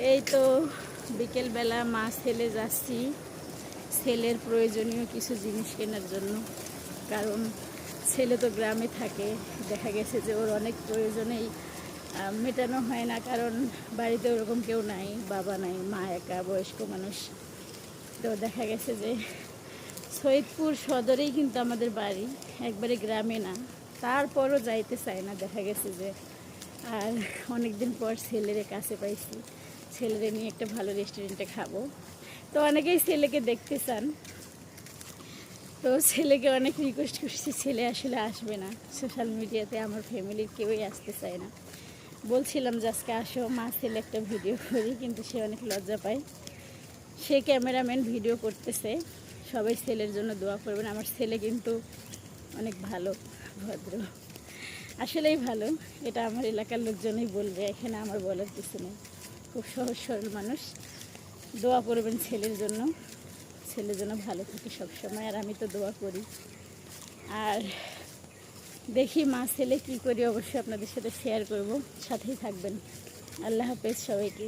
এই তো বিকেলবেলা মা ছেলে যাচ্ছি ছেলের প্রয়োজনীয় কিছু জিনিস কেনার জন্য। কারণ ছেলে তো গ্রামে থাকে, দেখা গেছে যে ওর অনেক প্রয়োজনেই মেটানো হয় না, কারণ বাড়িতে ওরকম কেউ নাই, বাবা নাই, মা একা বয়স্ক মানুষ। তো দেখা গেছে যে সৈয়দপুর সদরেই কিন্তু আমাদের বাড়ি, একবারে গ্রামে না, তারপরও যাইতে চায় না। দেখা গেছে যে আর অনেক দিন পর ছেলের কাছে পাইছি, ছেলেরে নিয়ে একটা ভালো রেস্টুরেন্টে খাবো। তো অনেকেই ছেলেকে দেখতে চান, তো ছেলেকে অনেক রিকোয়েস্ট করছি, ছেলে আসলে আসবে না। সোশ্যাল মিডিয়াতে আমার ফ্যামিলির কেউই আসতে চায় না। বলছিলাম যে আজকে আসো মা ছেলে একটা ভিডিও করি, কিন্তু সে অনেক লজ্জা পায়। সে ক্যামেরাম্যান, ভিডিও করতেছে। সবাই ছেলের জন্য দোয়া করবেন। আমার ছেলে কিন্তু অনেক ভালো, ভদ্র, আসলেই ভালো। এটা আমার এলাকার লোকজনই বলবে, এখানে আমার বলার কিছু নেই। খুব সহজ সরল মানুষ। দোয়া করবেন ছেলের জন্য, ছেলের জন্য ভালো থাকে সবসময়, আর আমি তো দোয়া করি। আর দেখি মা ছেলে কী করি, অবশ্যই আপনাদের সাথে শেয়ার করব, সাথেই থাকবেন। আল্লাহ হাফেজ সবাইকে।